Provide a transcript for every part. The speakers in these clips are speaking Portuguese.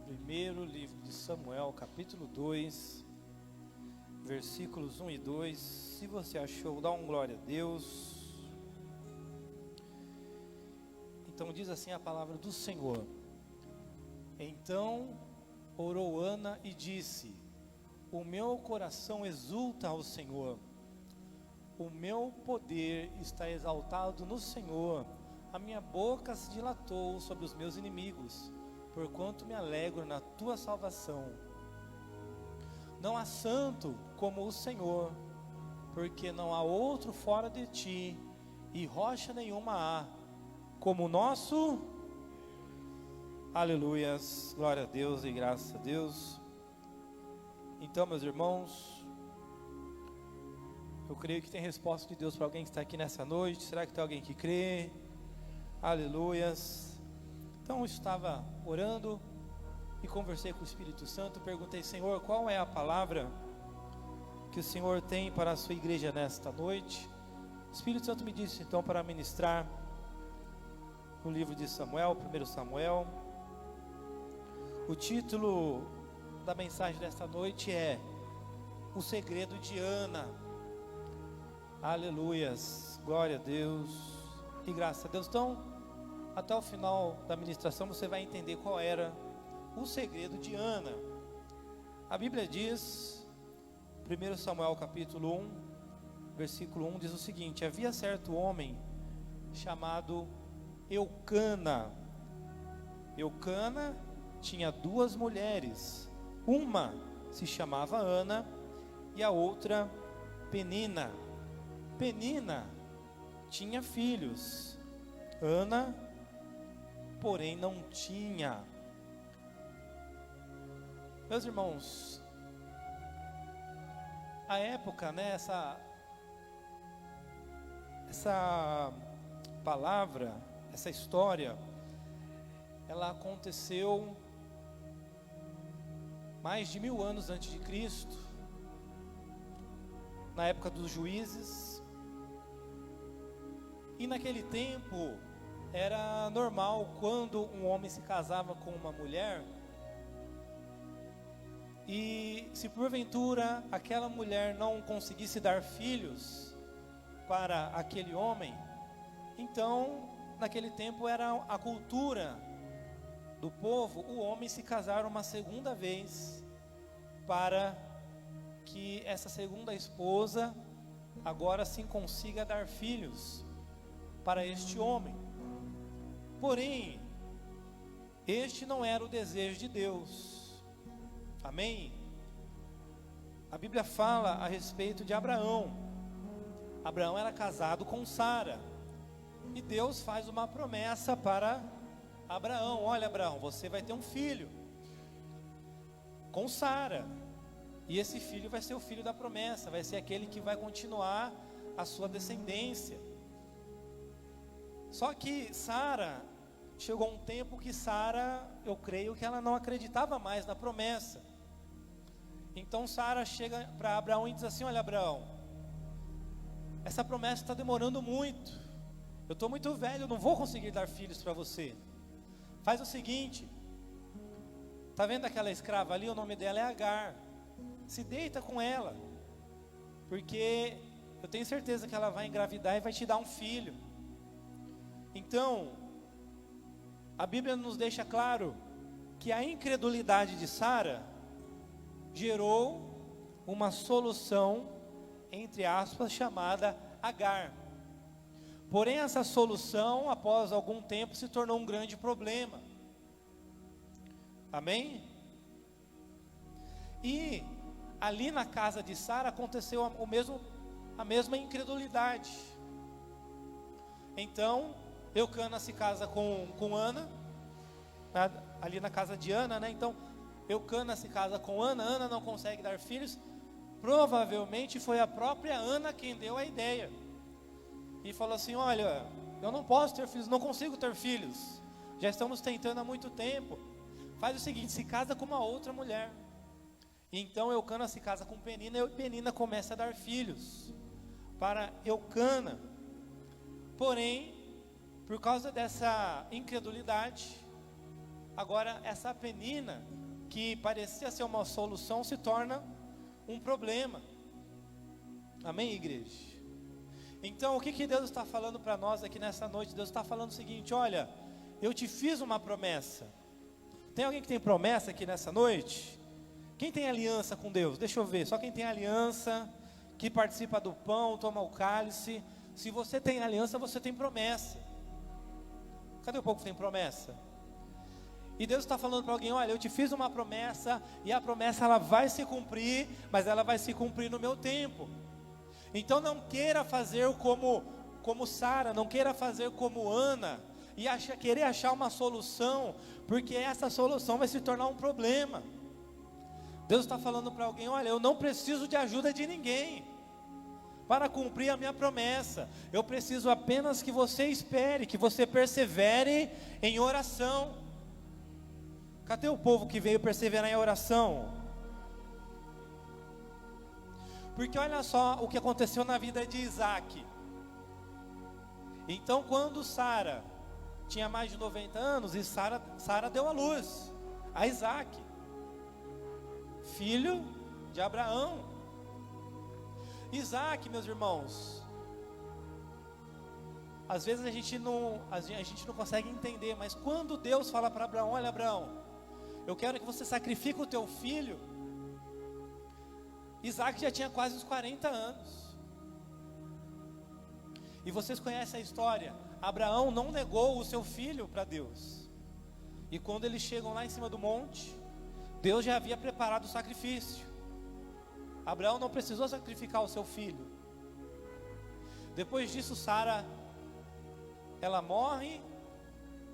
Primeiro livro de Samuel, capítulo 2, versículos 1 e 2. Se você achou, dá um glória a Deus. Então diz assim a palavra do Senhor. Então orou Ana e disse: o meu coração exulta ao Senhor, o meu poder está exaltado no Senhor, a minha boca se dilatou sobre os meus inimigos, porquanto me alegro na tua salvação. Não há santo como o Senhor, porque não há outro fora de ti, e rocha nenhuma há como o nosso. Aleluias, glória a Deus e graças a Deus. Então, meus irmãos, eu creio que tem resposta de Deus para alguém que está aqui nessa noite. Será que tem alguém que crê? Aleluias. Então eu estava orando e conversei com o Espírito Santo, perguntei: Senhor, qual é a palavra que o Senhor tem para a sua igreja nesta noite? O Espírito Santo me disse então para ministrar no livro de Samuel, 1 Samuel. O título da mensagem desta noite é O Segredo de Ana. Aleluias, glória a Deus e graças a Deus. Então, até o final da ministração você vai entender qual era o segredo de Ana. A Bíblia diz, 1 Samuel capítulo 1, versículo 1, diz o seguinte: havia certo homem chamado Eucana. Eucana tinha duas mulheres, uma se chamava Ana e a outra Penina. Penina tinha filhos, Ana, porém, não tinha. Meus irmãos, a época, né, essa palavra, essa história, ela aconteceu mais de 1000 anos antes de Cristo, na época dos juízes. E naquele tempo era normal, quando um homem se casava com uma mulher, e se porventura aquela mulher não conseguisse dar filhos para aquele homem, então naquele tempo era a cultura do povo o homem se casar uma segunda vez, para que essa segunda esposa agora sim consiga dar filhos para este homem. Porém, este não era o desejo de Deus. Amém? A Bíblia fala a respeito de Abraão. Abraão era casado com Sara, e Deus faz uma promessa para Abraão: olha, Abraão, você vai ter um filho com Sara, e esse filho vai ser o filho da promessa, vai ser aquele que vai continuar a sua descendência. Só que Sara, chegou um tempo que Sara, eu creio que ela não acreditava mais na promessa. Então Sara chega para Abraão e diz assim: olha, Abraão, essa promessa está demorando muito, eu estou muito velho, eu não vou conseguir dar filhos para você. Faz o seguinte, está vendo aquela escrava ali, o nome dela é Agar, se deita com ela, porque eu tenho certeza que ela vai engravidar e vai te dar um filho. Então, a Bíblia nos deixa claro que a incredulidade de Sara gerou uma solução, entre aspas, chamada Agar. Porém, essa solução, após algum tempo, se tornou um grande problema. Amém? E ali na casa de Sara aconteceu a mesma incredulidade. Então, Eucana se casa com Ana, ali na casa de Ana, né? Então, Eucana se casa com Ana, Ana não consegue dar filhos. Provavelmente foi a própria Ana quem deu a ideia e falou assim: olha, eu não posso ter filhos, não consigo ter filhos, já estamos tentando há muito tempo. Faz o seguinte, se casa com uma outra mulher. E então Eucana se casa com Penina, e Penina começa a dar filhos para Eucana. Porém, por causa dessa incredulidade, Agora, essa penina, que parecia ser uma solução, se torna um problema. Amém, igreja? Então, o que Deus está falando para nós aqui nessa noite? Deus está falando o seguinte: olha, eu te fiz uma promessa. Tem alguém que tem promessa aqui nessa noite? Quem tem aliança com Deus? Deixa eu ver, só quem tem aliança, que participa do pão, toma o cálice. Se você tem aliança, você tem promessa. Cadê o povo que tem promessa? E Deus está falando para alguém: olha, eu te fiz uma promessa, e a promessa ela vai se cumprir, mas ela vai se cumprir no meu tempo. Então não queira fazer como Sara, não queira fazer como Ana, e querer achar uma solução, porque essa solução vai se tornar um problema. Deus está falando para alguém: olha, eu não preciso de ajuda de ninguém para cumprir a minha promessa. Eu preciso apenas que você espere, que você persevere em oração. Cadê o povo que veio perseverar em oração? Porque olha só o que aconteceu na vida de Isaac. Então, quando Sara tinha mais de 90 anos, e Sara deu à luz a Isaac, filho de Abraão. Isaac, meus irmãos, às vezes a gente não consegue entender, mas quando Deus fala para Abraão: olha, Abraão, eu quero que você sacrifique o teu filho. Isaac já tinha quase uns 40 anos. E vocês conhecem a história. Abraão não negou o seu filho para Deus. E quando eles chegam lá em cima do monte, Deus já havia preparado o sacrifício. Abraão não precisou sacrificar o seu filho. Depois disso, Sara, ela morre.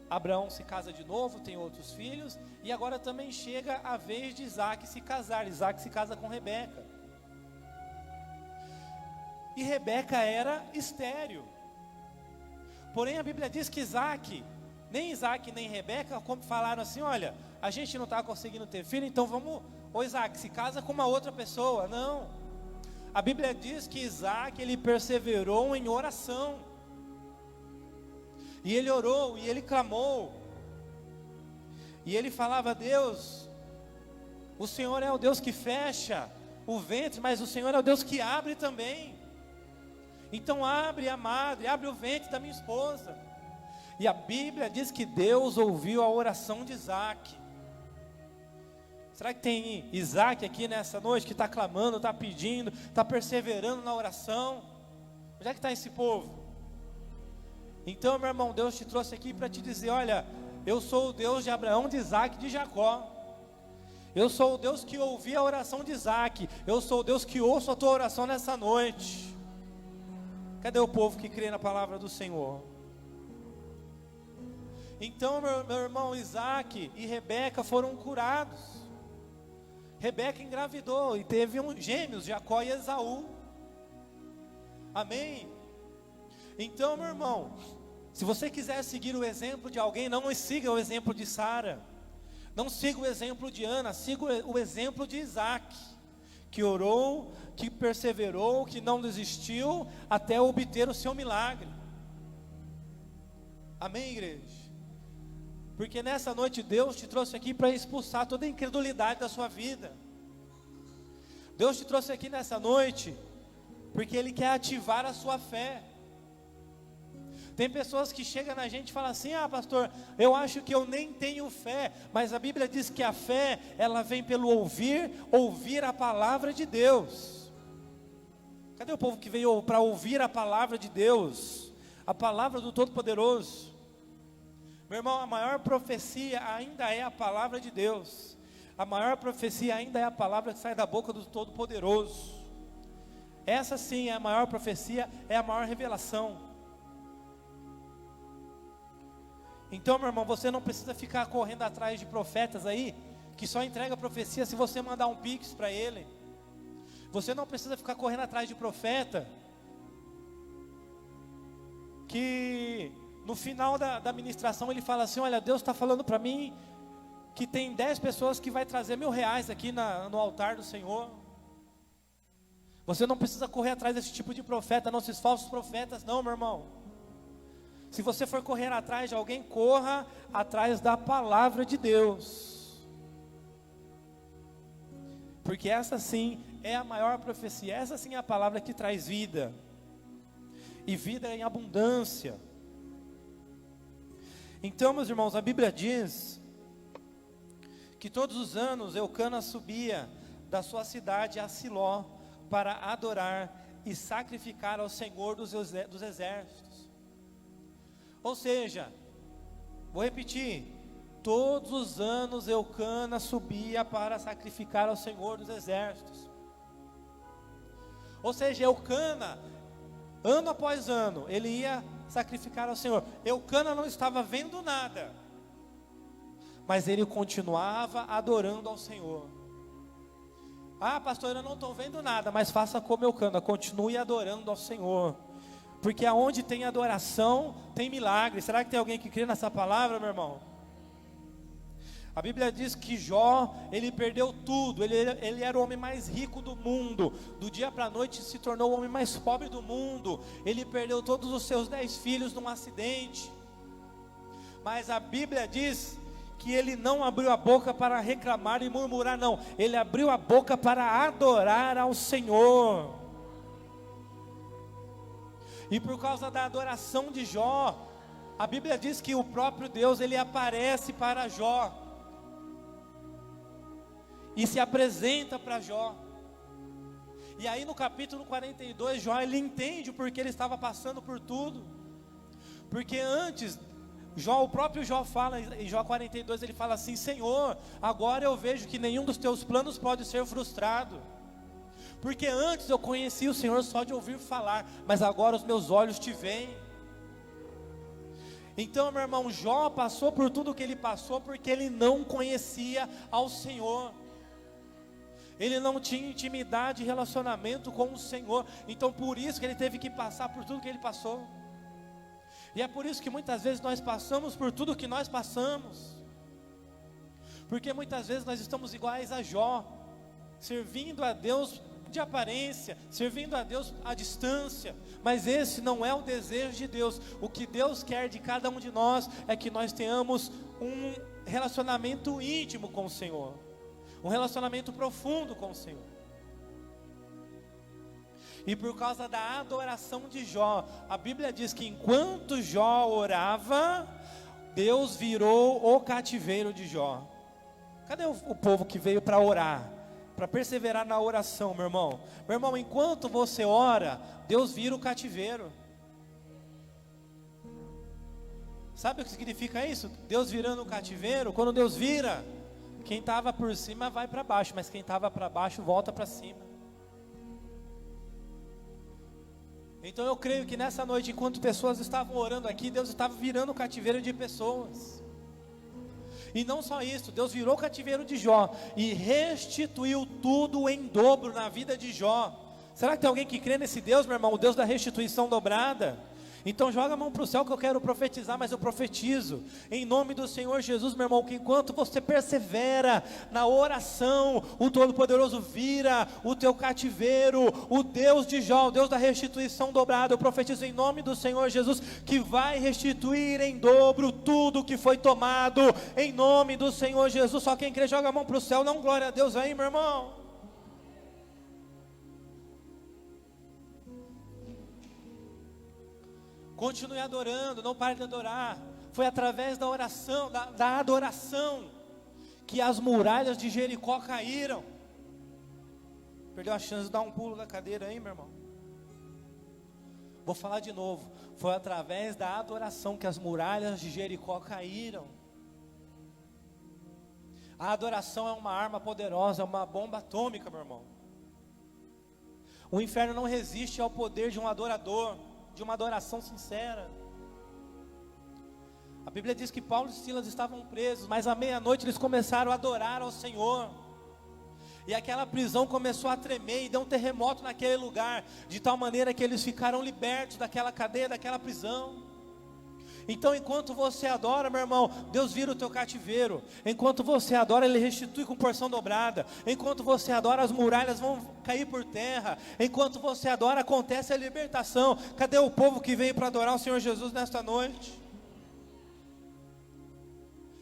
Abraão se casa de novo, tem outros filhos, e agora também chega a vez de Isaac se casar. Isaac se casa com Rebeca. E Rebeca era estéril. Porém a Bíblia diz que nem Isaac nem Rebeca falaram assim: olha, a gente não está conseguindo ter filho, então vamos, Isaac, se casa com uma outra pessoa. Não. A Bíblia diz que Isaac, ele perseverou em oração. E ele orou, e ele clamou, e ele falava: a Deus, o Senhor é o Deus que fecha o ventre, mas o Senhor é o Deus que abre também. Então abre a madre, abre o ventre da minha esposa. E a Bíblia diz que Deus ouviu a oração de Isaac. Será que tem Isaac aqui nessa noite que está clamando, está pedindo, está perseverando na oração? Onde é que está esse povo? Então, meu irmão, Deus te trouxe aqui para te dizer: olha, eu sou o Deus de Abraão, de Isaac e de Jacó. Eu sou o Deus que ouvi a oração de Isaac. Eu sou o Deus que ouço a tua oração nessa noite. Cadê o povo que crê na palavra do Senhor? Então, meu irmão, Isaac e Rebeca foram curados. Rebeca engravidou e teve gêmeos, Jacó e Esaú. Amém? Então, meu irmão, se você quiser seguir o exemplo de alguém, não siga o exemplo de Sara, não siga o exemplo de Ana, siga o exemplo de Isaac, que orou, que perseverou, que não desistiu até obter o seu milagre. Amém, igreja? Porque nessa noite Deus te trouxe aqui para expulsar toda a incredulidade da sua vida. Deus te trouxe aqui nessa noite porque Ele quer ativar a sua fé. Tem pessoas que chegam na gente e falam assim: ah, pastor, eu acho que eu nem tenho fé. Mas a Bíblia diz que a fé, ela vem pelo ouvir a palavra de Deus. Cadê o povo que veio para ouvir a palavra de Deus? A palavra do Todo-Poderoso. Meu irmão, a maior profecia ainda é a palavra de Deus. A maior profecia ainda é a palavra que sai da boca do Todo-Poderoso. Essa sim é a maior profecia, é a maior revelação. Então, meu irmão, você não precisa ficar correndo atrás de profetas aí, que só entrega profecia se você mandar um pix para ele. Você não precisa ficar correndo atrás de profeta, que no final da ministração ele fala assim: olha, Deus está falando para mim que tem 10 pessoas que vai trazer R$1.000 aqui no altar do Senhor. Você não precisa correr atrás desse tipo de profeta, não, esses falsos profetas, não, meu irmão. Se você for correr atrás de alguém, corra atrás da palavra de Deus. Porque essa sim é a maior profecia, essa sim é a palavra que traz vida. E vida em abundância. Então, meus irmãos, a Bíblia diz que todos os anos Eucana subia da sua cidade a Siló para adorar e sacrificar ao Senhor dos exércitos. Ou seja, vou repetir, todos os anos Eucana subia para sacrificar ao Senhor dos exércitos. Ou seja, Eucana, ano após ano, ele ia sacrificar ao Senhor. Eucana não estava vendo nada, mas ele continuava adorando ao Senhor. Ah, pastor, eu não estou vendo nada, mas faça como Eucana, continue adorando ao Senhor. Porque aonde tem adoração, tem milagre. Será que tem alguém que crê nessa palavra, meu irmão? A Bíblia diz que Jó, ele perdeu tudo. Ele era o homem mais rico do mundo. Do dia para a noite se tornou o homem mais pobre do mundo. Ele perdeu todos os seus 10 filhos num acidente. Mas a Bíblia diz que ele não abriu a boca para reclamar e murmurar, não. Ele abriu a boca para adorar ao Senhor. E por causa da adoração de Jó, a Bíblia diz que o próprio Deus, ele aparece para Jó. E se apresenta para Jó. E aí no capítulo 42, Jó, ele entende o porquê ele estava passando por tudo. Porque antes, o próprio Jó fala, em Jó 42, ele fala assim: Senhor, agora eu vejo que nenhum dos teus planos pode ser frustrado. Porque antes eu conhecia o Senhor só de ouvir falar, mas agora os meus olhos te veem. Então, meu irmão, Jó passou por tudo o que ele passou, porque ele não conhecia ao Senhor. Ele não tinha intimidade e relacionamento com o Senhor. Então, por isso que ele teve que passar por tudo que ele passou. E é por isso que muitas vezes nós passamos por tudo que nós passamos. Porque muitas vezes nós estamos iguais a Jó, servindo a Deus de aparência, servindo a Deus à distância, mas esse não é o desejo de Deus. O que Deus quer de cada um de nós é que nós tenhamos um relacionamento íntimo com o Senhor, um relacionamento profundo com o Senhor. E por causa da adoração de Jó, a Bíblia diz que enquanto Jó orava, Deus virou o cativeiro de Jó. Cadê o povo que veio para orar? Para perseverar na oração, meu irmão. Meu irmão, enquanto você ora, Deus vira o cativeiro. Sabe o que significa isso? Deus virando o cativeiro. Quando Deus vira, quem estava por cima vai para baixo, mas quem estava para baixo volta para cima. Então eu creio que nessa noite, enquanto pessoas estavam orando aqui, Deus estava virando o cativeiro de pessoas. E não só isso, Deus virou o cativeiro de Jó e restituiu tudo em dobro na vida de Jó. Será que tem alguém que crê nesse Deus, meu irmão? O Deus da restituição dobrada? Então joga a mão para o céu que eu quero profetizar, mas eu profetizo em nome do Senhor Jesus, meu irmão, que enquanto você persevera na oração, o Todo-Poderoso vira o teu cativeiro. O Deus de Jó, o Deus da restituição dobrada, eu profetizo em nome do Senhor Jesus, que vai restituir em dobro tudo que foi tomado, em nome do Senhor Jesus. Só quem crê joga a mão para o céu, não glória a Deus aí, meu irmão. Continue adorando, não pare de adorar. Foi através da oração, da adoração, que as muralhas de Jericó caíram. Perdeu a chance de dar um pulo da cadeira aí, meu irmão? Vou falar de novo. Foi através da adoração que as muralhas de Jericó caíram. A adoração é uma arma poderosa, é uma bomba atômica, meu irmão. O inferno não resiste ao poder de um adorador, de uma adoração sincera. A Bíblia diz que Paulo e Silas estavam presos, mas à meia-noite eles começaram a adorar ao Senhor, e aquela prisão começou a tremer, e deu um terremoto naquele lugar, de tal maneira que eles ficaram libertos daquela cadeia, daquela prisão. Então, enquanto você adora, meu irmão, Deus vira o teu cativeiro. Enquanto você adora, Ele restitui com porção dobrada. Enquanto você adora, as muralhas vão cair por terra. Enquanto você adora, acontece a libertação. Cadê o povo que veio para adorar o Senhor Jesus nesta noite?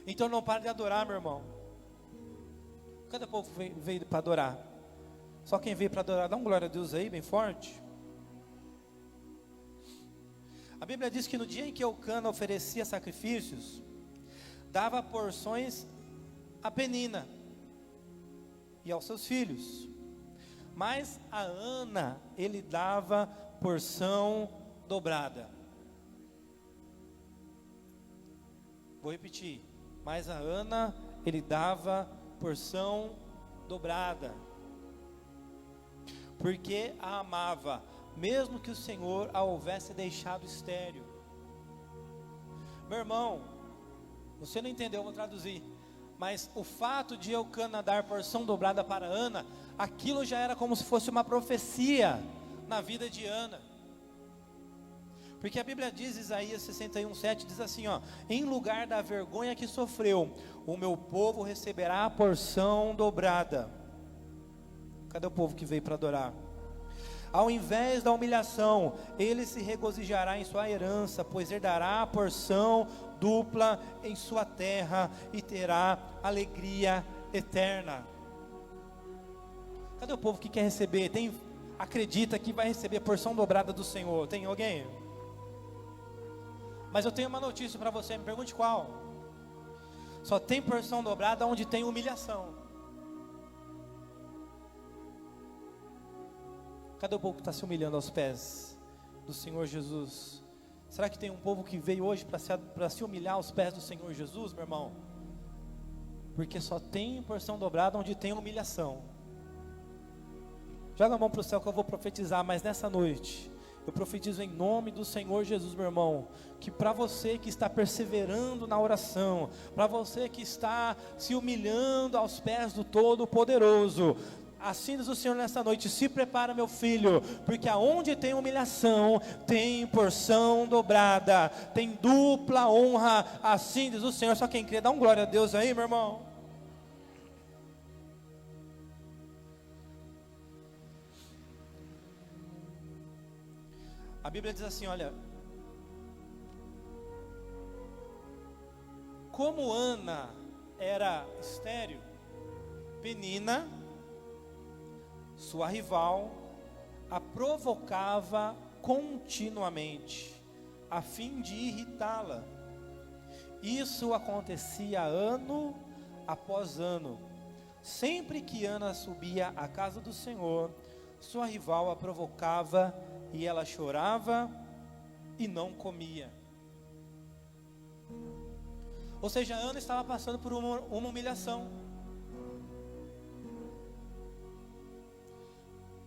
Então não pare de adorar, meu irmão. Cadê o povo que veio para adorar? Só quem veio para adorar, dá um glória a Deus aí, bem forte. A Bíblia diz que no dia em que Eucana oferecia sacrifícios, dava porções a Penina e aos seus filhos. Mas a Ana, ele dava porção dobrada. Vou repetir. Mas a Ana, ele dava porção dobrada. Porque a amava, mesmo que o Senhor a houvesse deixado estéril. Meu irmão, você não entendeu, eu vou traduzir. Mas o fato de Eucana dar porção dobrada para Ana, aquilo já era como se fosse uma profecia na vida de Ana. Porque a Bíblia diz, Isaías 61:7, diz assim, ó: em lugar da vergonha que sofreu, o meu povo receberá a porção dobrada. Cadê o povo que veio para adorar? Ao invés da humilhação, ele se regozijará em sua herança, pois herdará a porção dupla em sua terra e terá alegria eterna. Cadê o povo que quer receber? Acredita que vai receber porção dobrada do Senhor? Tem alguém? Mas eu tenho uma notícia para você, me pergunte qual. Só tem porção dobrada onde tem humilhação. Cadê o povo que está se humilhando aos pés do Senhor Jesus? Será que tem um povo que veio hoje para se humilhar aos pés do Senhor Jesus, meu irmão? Porque só tem porção dobrada onde tem humilhação. Joga a mão para o céu que eu vou profetizar, mas nessa noite eu profetizo em nome do Senhor Jesus, meu irmão, que para você que está perseverando na oração, para você que está se humilhando aos pés do Todo-Poderoso, assim diz o Senhor nessa noite: se prepara, meu filho, porque aonde tem humilhação, tem porção dobrada, tem dupla honra, assim diz o Senhor. Só quem crê, dá um glória a Deus aí, meu irmão. A Bíblia diz assim, olha: como Ana era estéril, Penina, sua rival, a provocava continuamente, a fim de irritá-la. Isso acontecia ano após ano. Sempre que Ana subia à casa do Senhor, sua rival a provocava e ela chorava e não comia. Ou seja, Ana estava passando por uma humilhação.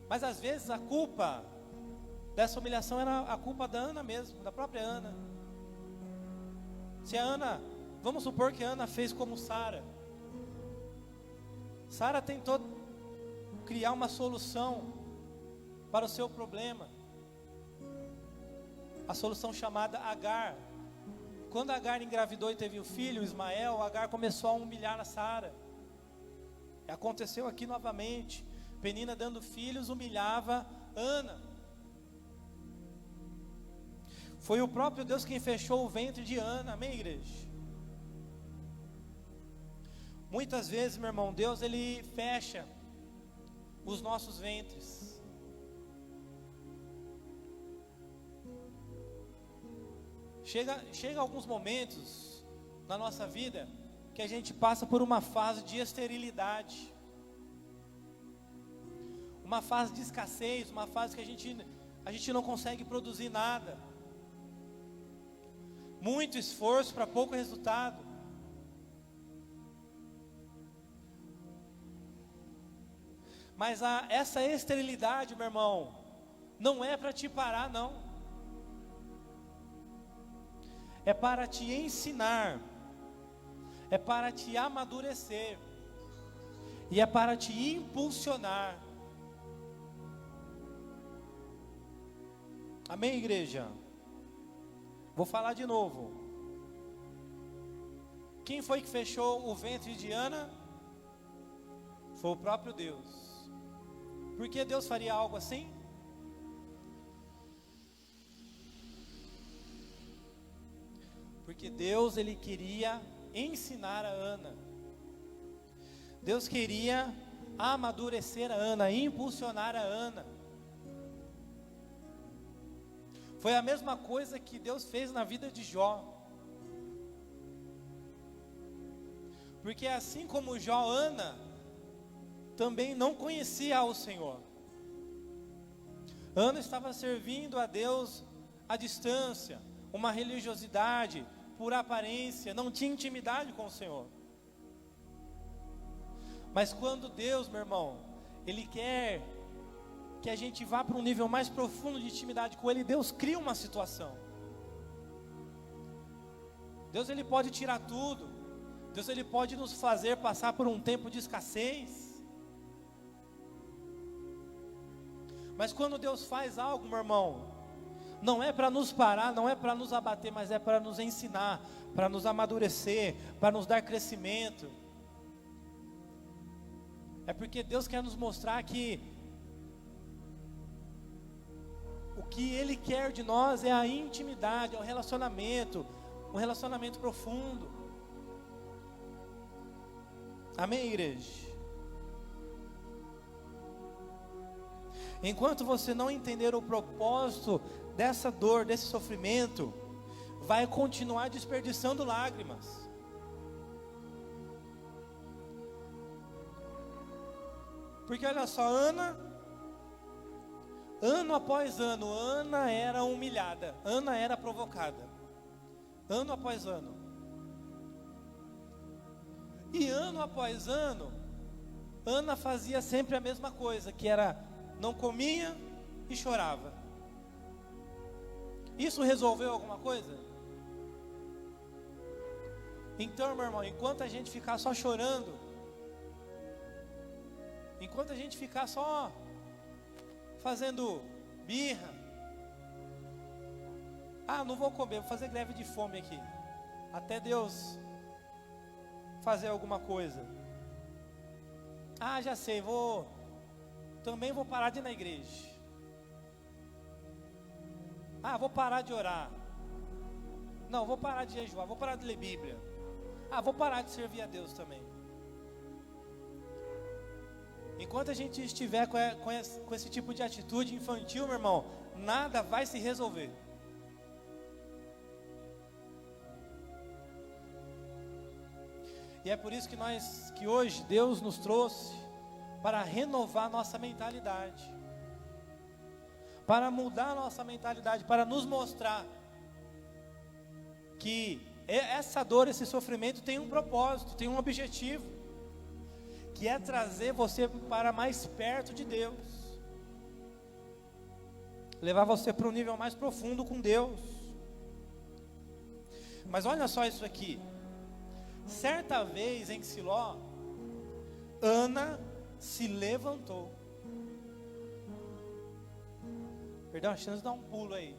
Mas às vezes a culpa dessa humilhação era a culpa da Ana mesmo, da própria Ana. Se a Ana, vamos supor que a Ana fez como Sara. Sara tentou criar uma solução para o seu problema. A solução chamada Agar. Quando Agar engravidou e teve o filho, Ismael, Agar começou a humilhar a Sara. Aconteceu aqui novamente. Penina, dando filhos, humilhava Ana. Foi o próprio Deus quem fechou o ventre de Ana, amém, igreja? Muitas vezes, meu irmão, Deus ele fecha os nossos ventres. Chega alguns momentos na nossa vida que a gente passa por uma fase de esterilidade, uma fase de escassez, uma fase que a gente não consegue produzir nada, muito esforço para pouco resultado. Mas essa esterilidade, meu irmão, não é para te parar, não. É para te ensinar, é para te amadurecer, e é para te impulsionar. Amém, igreja? Vou falar de novo. Quem foi que fechou o ventre de Ana? Foi o próprio Deus. Por que Deus faria algo assim? Porque Deus, Ele queria ensinar a Ana. Deus queria amadurecer a Ana, impulsionar a Ana. Foi a mesma coisa que Deus fez na vida de Jó. Porque assim como Jó, Ana também não conhecia o Senhor. Ana estava servindo a Deus à distância, uma religiosidade por aparência, não tinha intimidade com o Senhor. Mas quando Deus, meu irmão, Ele quer que a gente vá para um nível mais profundo de intimidade com Ele, Deus cria uma situação. Deus, Ele pode tirar tudo. Deus, Ele pode nos fazer passar por um tempo de escassez. Mas quando Deus faz algo, meu irmão, não é para nos parar, não é para nos abater, mas é para nos ensinar, para nos amadurecer, para nos dar crescimento. É porque Deus quer nos mostrar que o que Ele quer de nós é a intimidade, é o relacionamento, um relacionamento profundo. Amém, igreja? Enquanto você não entender o propósito dessa dor, desse sofrimento, vai continuar desperdiçando lágrimas. Porque olha só, ano após ano, Ana era humilhada, Ana era provocada, ano após ano. E ano após ano, Ana fazia sempre a mesma coisa, que era não comia e chorava. Isso resolveu alguma coisa? Então, meu irmão, enquanto a gente ficar só chorando, enquanto a gente ficar só fazendo birra, não vou comer, vou fazer greve de fome aqui, até Deus fazer alguma coisa. Já sei, também vou parar de ir na igreja. Vou parar de orar. Não, vou parar de jejuar, vou parar de ler Bíblia. Vou parar de servir a Deus também. Enquanto a gente estiver com esse tipo de atitude infantil, meu irmão, nada vai se resolver. E é por isso que hoje Deus nos trouxe para renovar nossa mentalidade, para mudar nossa mentalidade, para nos mostrar que essa dor, esse sofrimento tem um propósito, tem um objetivo, que é trazer você para mais perto de Deus, levar você para um nível mais profundo com Deus. Mas olha só isso aqui. Certa vez em Siló, Ana se levantou. Perdão, a chance de dar um pulo aí.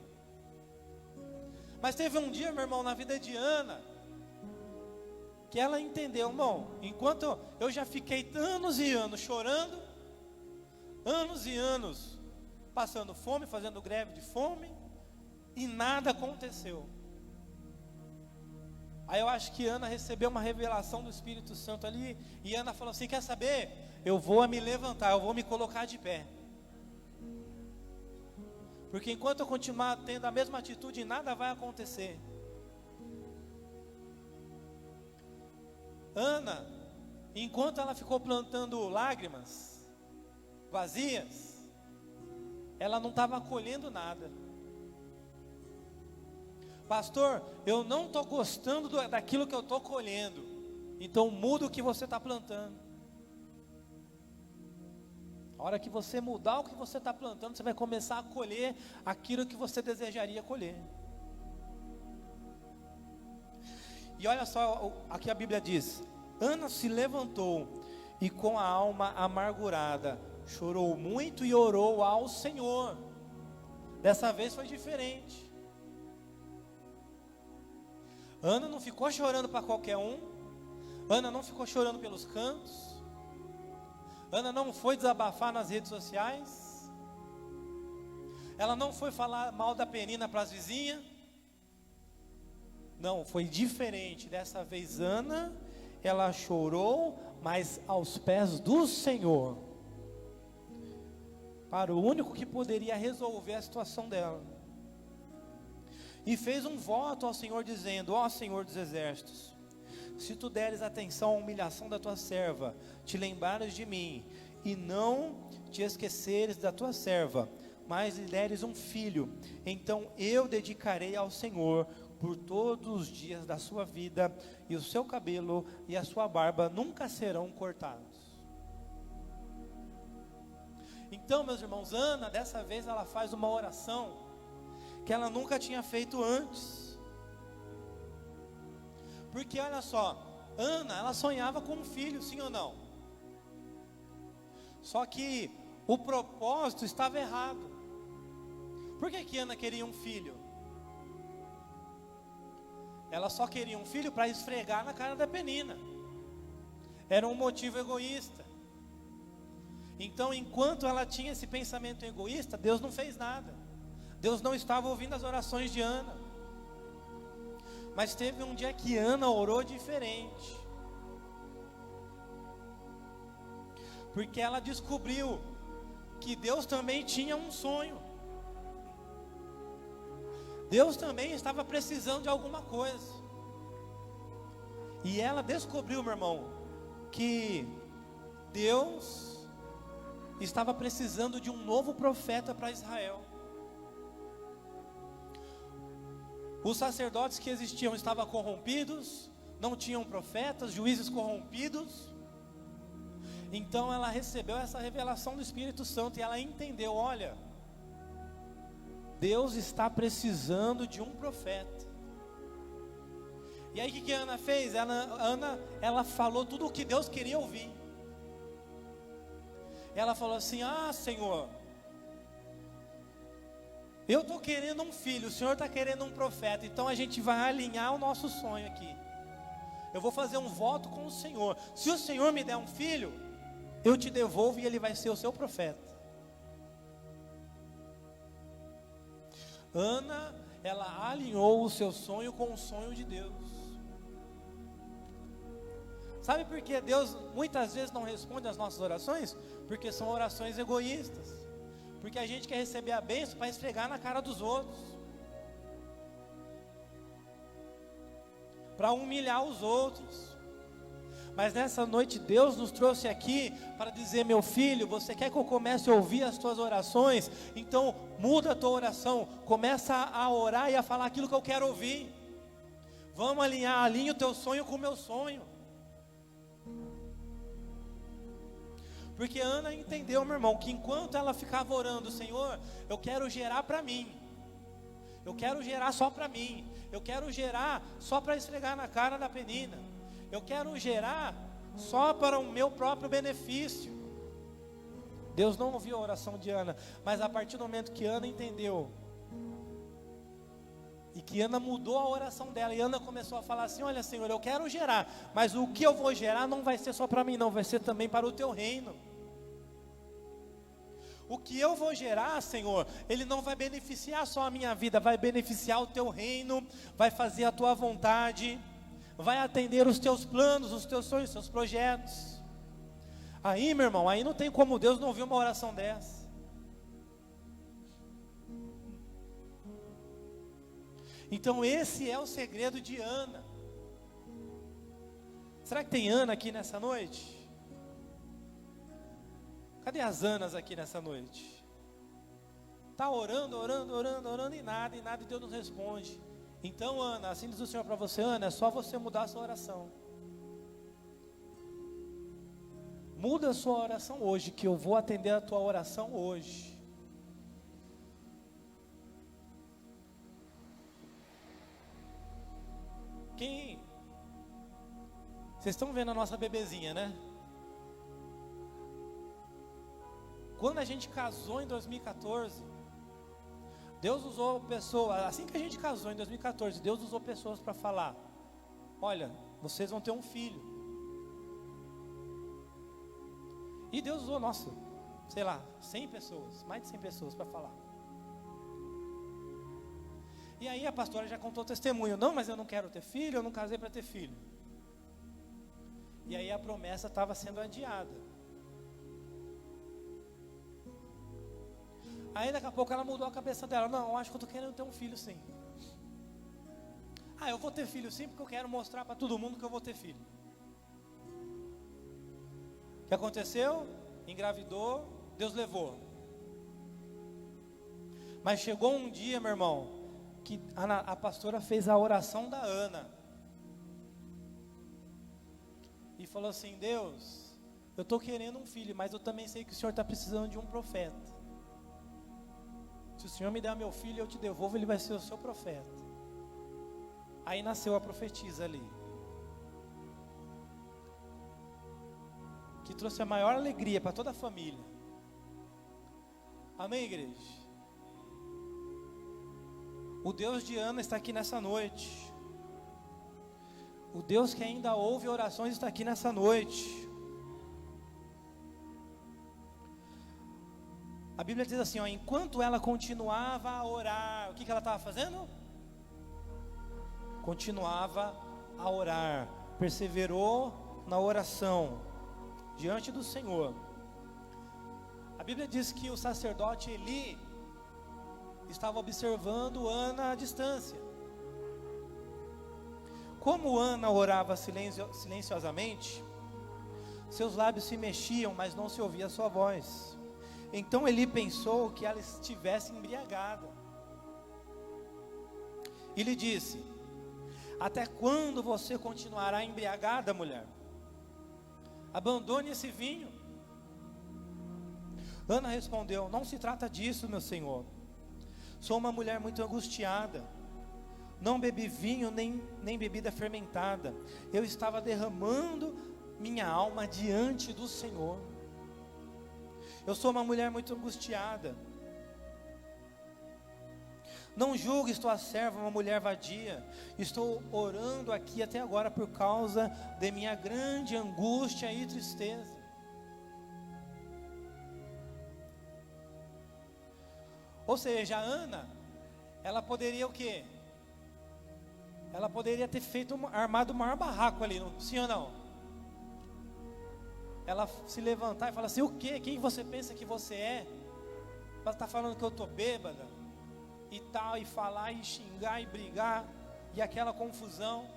Mas teve um dia, meu irmão, na vida de Ana, que ela entendeu, irmão, enquanto eu já fiquei anos e anos chorando, anos e anos passando fome, fazendo greve de fome, e nada aconteceu. Aí eu acho que Ana recebeu uma revelação do Espírito Santo ali, e Ana falou assim: quer saber? Eu vou me levantar, eu vou me colocar de pé. Porque enquanto eu continuar tendo a mesma atitude, nada vai acontecer. Ana, enquanto ela ficou plantando lágrimas vazias, ela não estava colhendo nada. Pastor, eu não estou gostando daquilo que eu estou colhendo. Então muda o que você está plantando. A hora que você mudar o que você está plantando, você vai começar a colher aquilo que você desejaria colher. E olha só, aqui a Bíblia diz: Ana se levantou e com a alma amargurada chorou muito e orou ao Senhor. Dessa vez foi diferente. Ana não ficou chorando para qualquer um. Ana não ficou chorando pelos cantos. Ana não foi desabafar nas redes sociais. Ela não foi falar mal da Penina para as vizinhas. Não, foi diferente. Dessa vez Ana, ela chorou, mas aos pés do Senhor, para o único que poderia resolver a situação dela. E fez um voto ao Senhor dizendo: ó Senhor dos exércitos, se tu deres atenção à humilhação da tua serva, te lembrares de mim, e não te esqueceres da tua serva, mas lhe deres um filho, então eu dedicarei ao Senhor por todos os dias da sua vida, e o seu cabelo e a sua barba nunca serão cortados. Então, meus irmãos, Ana, dessa vez ela faz uma oração que ela nunca tinha feito antes. Porque olha só, Ana, ela sonhava com um filho, sim ou não? Só que o propósito estava errado. Por que Ana queria um filho? Ela só queria um filho para esfregar na cara da Penina. Era um motivo egoísta. Então, enquanto ela tinha esse pensamento egoísta, Deus não fez nada. Deus não estava ouvindo as orações de Ana. Mas teve um dia que Ana orou diferente. Porque ela descobriu que Deus também tinha um sonho. Deus também estava precisando de alguma coisa. E ela descobriu, meu irmão, que Deus estava precisando de um novo profeta para Israel. Os sacerdotes que existiam estavam corrompidos, não tinham profetas, juízes corrompidos. Então ela recebeu essa revelação do Espírito Santo e ela entendeu: olha, Deus está precisando de um profeta. E aí o que Ana fez? Ela falou tudo o que Deus queria ouvir. Ela falou assim: ah, Senhor, eu estou querendo um filho, o Senhor está querendo um profeta, então a gente vai alinhar o nosso sonho aqui. Eu vou fazer um voto com o Senhor. Se o Senhor me der um filho, eu te devolvo e ele vai ser o seu profeta. Ana, ela alinhou o seu sonho com o sonho de Deus. Sabe por que Deus muitas vezes não responde às nossas orações? Porque são orações egoístas. Porque a gente quer receber a bênção para esfregar na cara dos outros, para humilhar os outros. Mas nessa noite Deus nos trouxe aqui para dizer: meu filho, você quer que eu comece a ouvir as tuas orações? Então muda a tua oração, começa a orar e a falar aquilo que eu quero ouvir. Vamos alinha o teu sonho com o meu sonho. Porque Ana entendeu, meu irmão, que enquanto ela ficava orando: Senhor, eu quero gerar para mim, eu quero gerar só para mim, eu quero gerar só para esfregar na cara da Penina, eu quero gerar só para o meu próprio benefício. Deus não ouviu a oração de Ana, mas a partir do momento que Ana entendeu, e que Ana mudou a oração dela, e Ana começou a falar assim: olha, Senhor, eu quero gerar, mas o que eu vou gerar não vai ser só para mim, não, vai ser também para o teu reino. O que eu vou gerar, Senhor, ele não vai beneficiar só a minha vida, vai beneficiar o teu reino, vai fazer a tua vontade, vai atender os teus planos, os teus sonhos, os teus projetos. Aí, meu irmão, aí não tem como Deus não ouvir uma oração dessa. Então esse é o segredo de Ana. Será que tem Ana aqui nessa noite? Cadê as Anas aqui nessa noite? Está orando e nada, e Deus não responde. Então, Ana, assim diz o Senhor para você: Ana, é só você mudar a sua oração. Muda a sua oração hoje, que eu vou atender a tua oração hoje. Vocês estão vendo a nossa bebezinha, né? Quando a gente casou em 2014, Deus usou pessoas, assim que a gente casou em 2014, Deus usou pessoas para falar: olha, vocês vão ter um filho. E Deus usou, nossa, sei lá, 100 pessoas, mais de 100 pessoas para falar. E aí a pastora já contou testemunho, não, mas eu não quero ter filho, eu não casei para ter filho. E aí a promessa estava sendo adiada. Aí daqui a pouco ela mudou a cabeça dela, não, eu acho que eu estou querendo ter um filho sim. Eu vou ter filho sim, porque eu quero mostrar para todo mundo que eu vou ter filho. O que aconteceu? Engravidou, Deus levou. Mas chegou um dia, meu irmão, que a pastora fez a oração da Ana. E falou assim, Deus, eu estou querendo um filho, mas eu também sei que o Senhor está precisando de um profeta. Se o Senhor me der meu filho, eu te devolvo, ele vai ser o seu profeta. Aí nasceu a profetisa ali, que trouxe a maior alegria para toda a família. Amém, igreja? O Deus de Ana está aqui nessa noite. O Deus que ainda ouve orações está aqui nessa noite. A Bíblia diz assim, enquanto ela continuava a orar, o que ela estava fazendo? Continuava a orar, perseverou na oração, diante do Senhor. A Bíblia diz que o sacerdote Eli estava observando Ana à distância. Como Ana orava silenciosamente, seus lábios se mexiam, mas não se ouvia a sua voz. Então Eli pensou que ela estivesse embriagada. E lhe disse, até quando você continuará embriagada, mulher? Abandone esse vinho. Ana respondeu, não se trata disso, meu senhor. Sou uma mulher muito angustiada. Não bebi vinho nem bebida fermentada. Eu estava derramando minha alma diante do Senhor. Eu sou uma mulher muito angustiada. Não julgue, estou a serva, uma mulher vadia. Estou orando aqui até agora por causa de minha grande angústia e tristeza. Ou seja, a Ana, ela poderia o quê? Ela poderia ter armado o maior barraco ali, sim ou não? Ela se levantar e falar assim, o quê? Quem você pensa que você é? Ela está falando que eu estou bêbada e tal, e falar, e xingar, e brigar, e aquela confusão.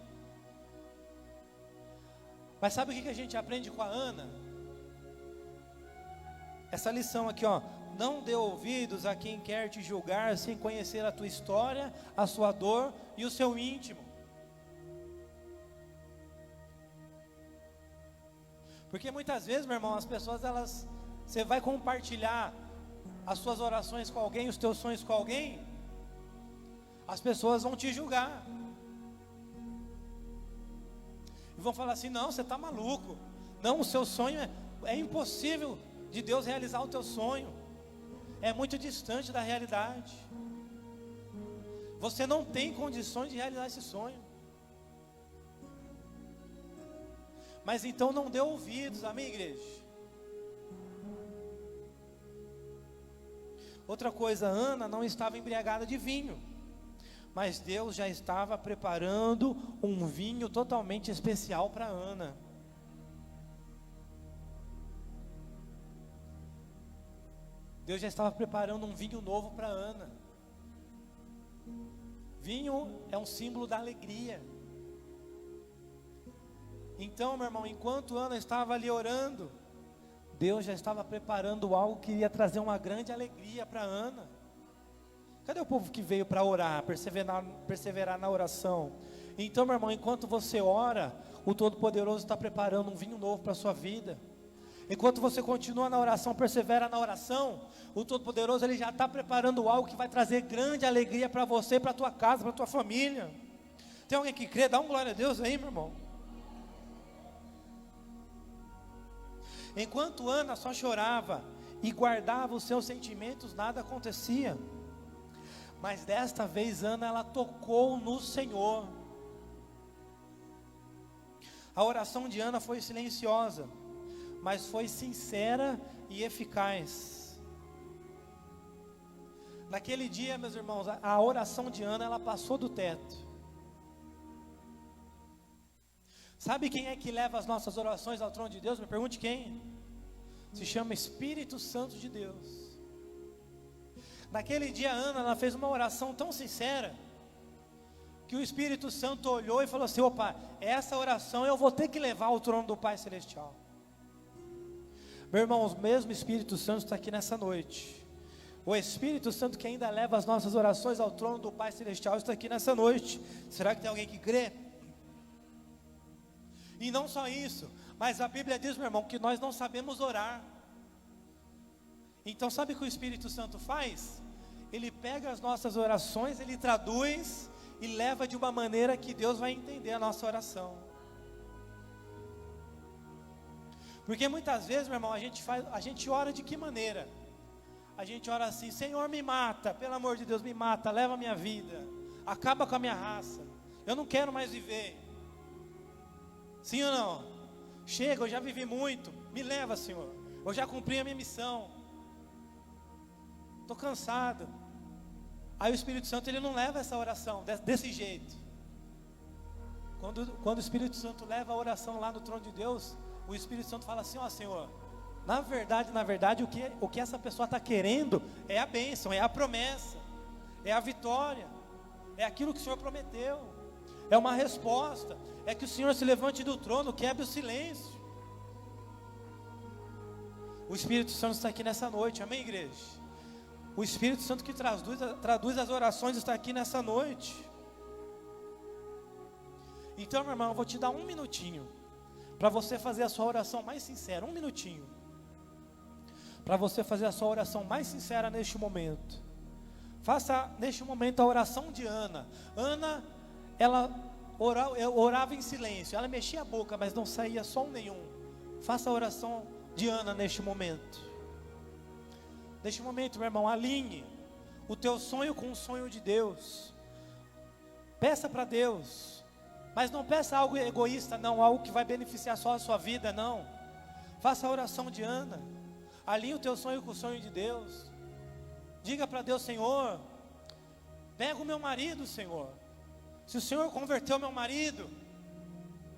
Mas sabe o que a gente aprende com a Ana? Essa lição aqui, não dê ouvidos a quem quer te julgar sem conhecer a tua história, a sua dor e o seu íntimo. Porque muitas vezes, meu irmão, as pessoas, você vai compartilhar as suas orações com alguém, os teus sonhos com alguém, as pessoas vão te julgar. E vão falar assim, não, você está maluco. Não, o seu sonho é impossível de Deus realizar o teu sonho. É muito distante da realidade. Você não tem condições de realizar esse sonho. Mas então não dê ouvidos, amém, igreja? Outra coisa, Ana não estava embriagada de vinho, mas Deus já estava preparando um vinho totalmente especial para Ana. Deus já estava preparando um vinho novo para Ana. Vinho é um símbolo da alegria. Então, meu irmão, enquanto Ana estava ali orando, Deus já estava preparando algo que iria trazer uma grande alegria para Ana. Cadê o povo que veio para orar, perseverar na oração? Então, meu irmão, enquanto você ora, o Todo-Poderoso está preparando um vinho novo para a sua vida. Enquanto você continua na oração, persevera na oração, o Todo-Poderoso ele já está preparando algo que vai trazer grande alegria para você, para a tua casa, para a tua família. Tem alguém que crê? Dá um glória a Deus aí, meu irmão. Enquanto Ana só chorava e guardava os seus sentimentos, nada acontecia. Mas desta vez Ana, ela tocou no Senhor. A oração de Ana foi silenciosa, mas foi sincera e eficaz. Naquele dia, meus irmãos, a oração de Ana, ela passou do teto. Sabe quem é que leva as nossas orações ao trono de Deus? Me pergunte quem. Se chama Espírito Santo de Deus. Naquele dia, Ana, ela fez uma oração tão sincera, que o Espírito Santo olhou e falou assim: opa, essa oração eu vou ter que levar ao trono do Pai Celestial. Meu irmão, o mesmo Espírito Santo está aqui nessa noite. O Espírito Santo que ainda leva as nossas orações ao trono do Pai Celestial está aqui nessa noite. Será que tem alguém que crê? E não só isso, mas a Bíblia diz, meu irmão, que nós não sabemos orar. Então sabe o que o Espírito Santo faz? Ele pega as nossas orações, ele traduz e leva de uma maneira que Deus vai entender a nossa oração. Porque muitas vezes, meu irmão, a gente ora de que maneira? A gente ora assim: Senhor, me mata, pelo amor de Deus, me mata, leva a minha vida, acaba com a minha raça, eu não quero mais viver. Sim ou não? Chega, eu já vivi muito, me leva, Senhor, eu já cumpri a minha missão, estou cansado. Aí o Espírito Santo, ele não leva essa oração desse jeito. Quando o Espírito Santo leva a oração lá no trono de Deus, o Espírito Santo fala assim: ó Senhor, na verdade, o que essa pessoa está querendo é a bênção, é a promessa, é a vitória, é aquilo que o Senhor prometeu, é uma resposta, é que o Senhor se levante do trono, quebre o silêncio. O Espírito Santo está aqui nessa noite, amém, igreja? O Espírito Santo que traduz as orações está aqui nessa noite. Então, meu irmão, eu vou te dar um minutinho para você fazer a sua oração mais sincera, um minutinho, para você fazer a sua oração mais sincera neste momento. Faça neste momento a oração de Ana. Ana, ela orava em silêncio, ela mexia a boca, mas não saía som nenhum. Faça a oração de Ana neste momento. Neste momento, meu irmão, alinhe o teu sonho com o sonho de Deus. Peça para Deus, mas não peça algo egoísta, não, algo que vai beneficiar só a sua vida, não. Faça a oração de Ana. Alinhe o teu sonho com o sonho de Deus. Diga para Deus: Senhor, pega o meu marido, Senhor. Se o Senhor converteu o meu marido,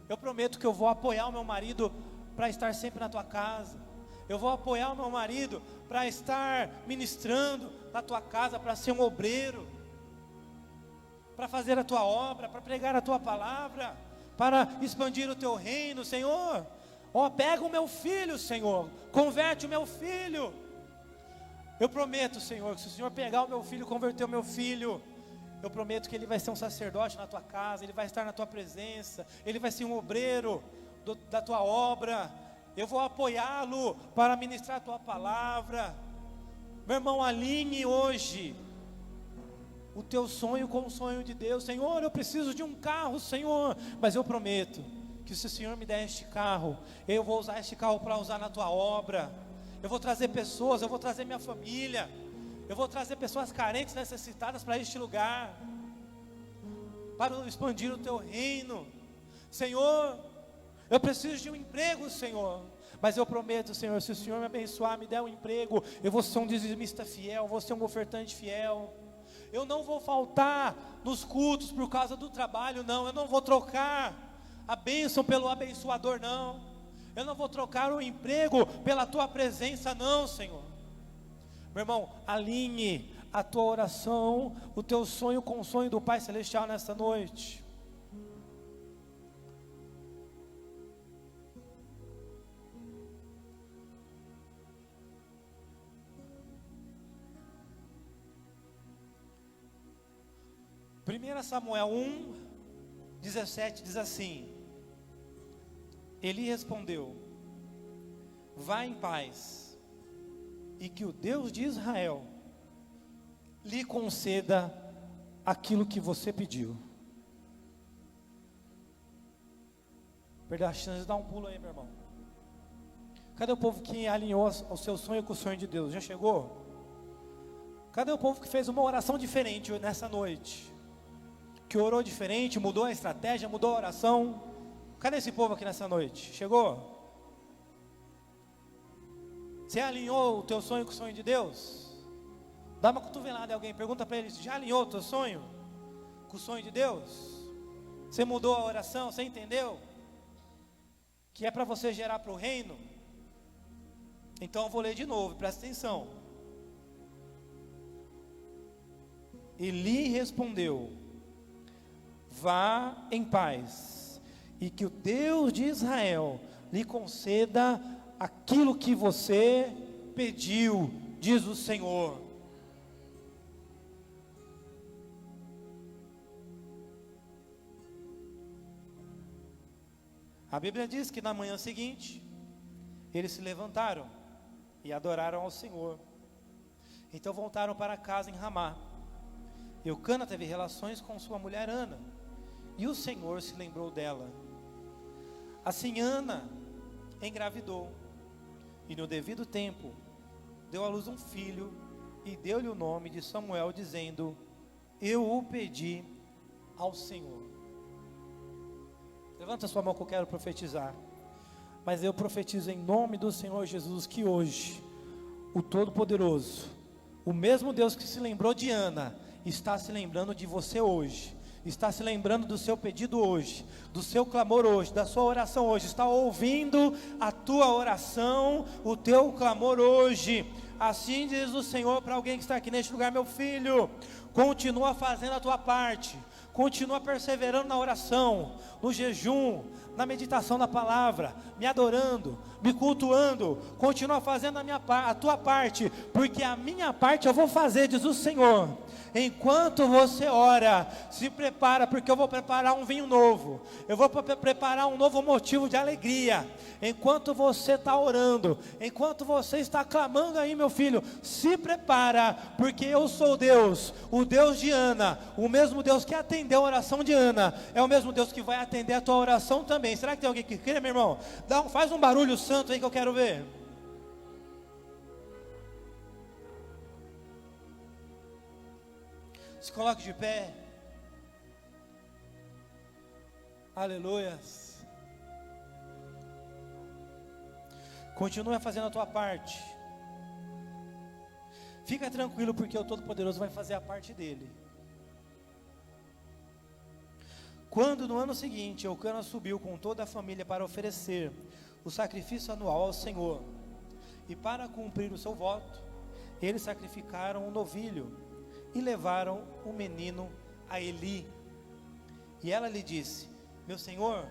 eu prometo que eu vou apoiar o meu marido para estar sempre na tua casa. Eu vou apoiar o meu marido para estar ministrando na tua casa, para ser um obreiro, para fazer a tua obra, para pregar a tua palavra, para expandir o teu reino, Senhor. Ó, pega o meu filho, Senhor, converte o meu filho. Eu prometo, Senhor, que se o Senhor pegar o meu filho, converter o meu filho, eu prometo que ele vai ser um sacerdote na tua casa, ele vai estar na tua presença, ele vai ser um obreiro da tua obra. Eu vou apoiá-lo para ministrar a tua palavra. Meu irmão, alinhe hoje o teu sonho com o sonho de Deus. Senhor, eu preciso de um carro, Senhor, mas eu prometo que se o Senhor me der este carro, eu vou usar este carro para usar na tua obra. Eu vou trazer pessoas, eu vou trazer minha família, eu vou trazer pessoas carentes, necessitadas para este lugar, para expandir o teu reino. Senhor, eu preciso de um emprego, Senhor, mas eu prometo, Senhor, se o Senhor me abençoar, me der um emprego, eu vou ser um dizimista fiel, vou ser um ofertante fiel. Eu não vou faltar nos cultos por causa do trabalho, não. Eu não vou trocar a bênção pelo abençoador, não. Eu não vou trocar o emprego pela tua presença, não, Senhor. Meu irmão, alinhe a tua oração, o teu sonho com o sonho do Pai Celestial nessa noite. Primeira Samuel 1:17 diz assim: Eli respondeu: vá em paz, e que o Deus de Israel lhe conceda aquilo que você pediu. Perdeu a chance de dar um pulo aí, meu irmão. Cadê o povo que alinhou o seu sonho com o sonho de Deus? Já chegou? Cadê o povo que fez uma oração diferente nessa noite? Que orou diferente, mudou a estratégia, mudou a oração? Cadê esse povo aqui nessa noite? Chegou? Você alinhou o teu sonho com o sonho de Deus? Dá uma cotovelada em alguém, pergunta para ele, já alinhou o teu sonho com o sonho de Deus? Você mudou a oração, você entendeu? Que é para você gerar para o reino? Então eu vou ler de novo, presta atenção. Eli respondeu: vá em paz, e que o Deus de Israel lhe conceda aquilo que você pediu, diz o Senhor. A Bíblia diz que na manhã seguinte, eles se levantaram e adoraram ao Senhor. Então voltaram para casa em Ramá. Eucana teve relações com sua mulher Ana, e o Senhor se lembrou dela. Assim Ana engravidou, e no devido tempo deu à luz um filho, e deu-lhe o nome de Samuel, dizendo: eu o pedi ao Senhor. Levanta sua mão que eu quero profetizar. Mas eu profetizo em nome do Senhor Jesus que hoje o Todo-Poderoso, o mesmo Deus que se lembrou de Ana, está se lembrando de você hoje, está se lembrando do seu pedido hoje, do seu clamor hoje, da sua oração hoje, está ouvindo a tua oração, o teu clamor hoje. Assim diz o Senhor para alguém que está aqui neste lugar: meu filho, continua fazendo a tua parte, continua perseverando na oração, no jejum, na meditação da palavra, me adorando, me cultuando. Continua fazendo a tua parte, porque a minha parte eu vou fazer, diz o Senhor. Enquanto você ora, se prepara, porque eu vou preparar um vinho novo, eu vou preparar um novo motivo de alegria. Enquanto você está orando, enquanto você está clamando aí, meu filho, se prepara, porque eu sou Deus, o Deus de Ana, o mesmo Deus que atendeu a oração de Ana, é o mesmo Deus que vai atender a tua oração também. Será que tem alguém que crê, meu irmão? Faz um barulho santo aí que eu quero ver. Se coloque de pé. Aleluias. Continue fazendo a tua parte. Fica tranquilo, porque o Todo-Poderoso vai fazer a parte dele. Quando no ano seguinte Eucana subiu com toda a família para oferecer o sacrifício anual ao Senhor, e para cumprir o seu voto, eles sacrificaram um novilho e levaram o menino a Eli. E ela lhe disse: meu senhor,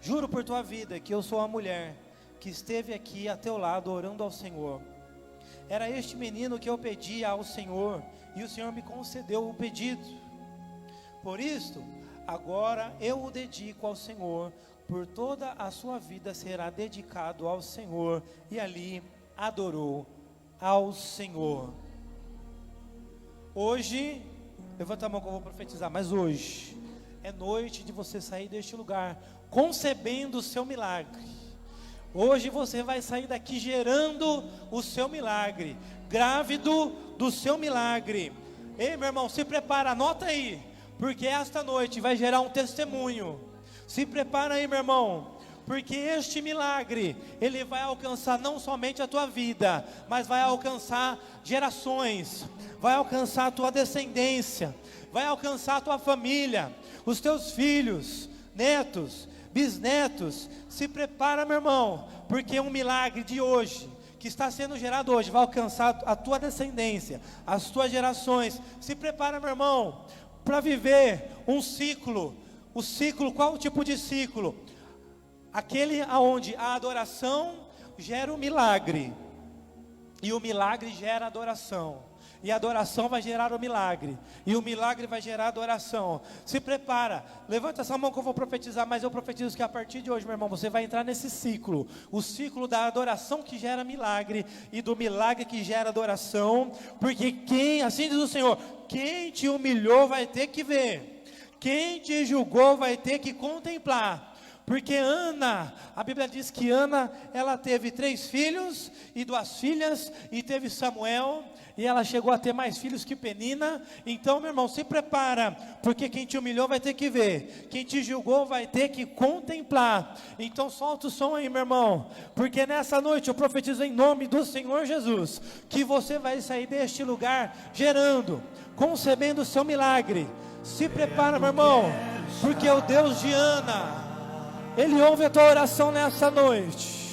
juro por tua vida que eu sou a mulher que esteve aqui a teu lado orando ao Senhor. Era este menino que eu pedi ao Senhor, e o Senhor me concedeu o pedido. Por isto, agora eu o dedico ao Senhor, por toda a sua vida será dedicado ao Senhor. E ali adorou ao Senhor. Hoje, levanta a mão que eu vou profetizar, mas hoje é noite de você sair deste lugar concebendo o seu milagre. Hoje você vai sair daqui gerando o seu milagre, grávido do seu milagre. Ei, meu irmão, se prepara, anota aí, porque esta noite vai gerar um testemunho. Se prepara aí, meu irmão, porque este milagre, ele vai alcançar não somente a tua vida, mas vai alcançar gerações, vai alcançar a tua descendência, vai alcançar a tua família, os teus filhos, netos, bisnetos. Se prepara, meu irmão, porque um milagre de hoje, que está sendo gerado hoje, vai alcançar a tua descendência, as tuas gerações. Se prepara, meu irmão, para viver um ciclo. O ciclo, qual o tipo de ciclo? Aquele aonde a adoração gera o milagre, e o milagre gera adoração, e a adoração vai gerar o milagre, e o milagre vai gerar adoração. Se prepara, levanta essa mão que eu vou profetizar, mas eu profetizo que a partir de hoje, meu irmão, você vai entrar nesse ciclo, o ciclo da adoração que gera milagre, e do milagre que gera adoração, porque assim diz o Senhor, quem te humilhou vai ter que ver, quem te julgou vai ter que contemplar, Porque Ana, a Bíblia diz que Ana, ela teve 3 filhos e 2 filhas, e teve Samuel, e ela chegou a ter mais filhos que Penina. Então, meu irmão, se prepara, porque quem te humilhou vai ter que ver, quem te julgou vai ter que contemplar. Então solta o som aí, meu irmão, porque nessa noite eu profetizo em nome do Senhor Jesus, que você vai sair deste lugar gerando, concebendo o seu milagre. Se prepara, meu irmão, porque o Deus de Ana, Ele ouve a tua oração nessa noite.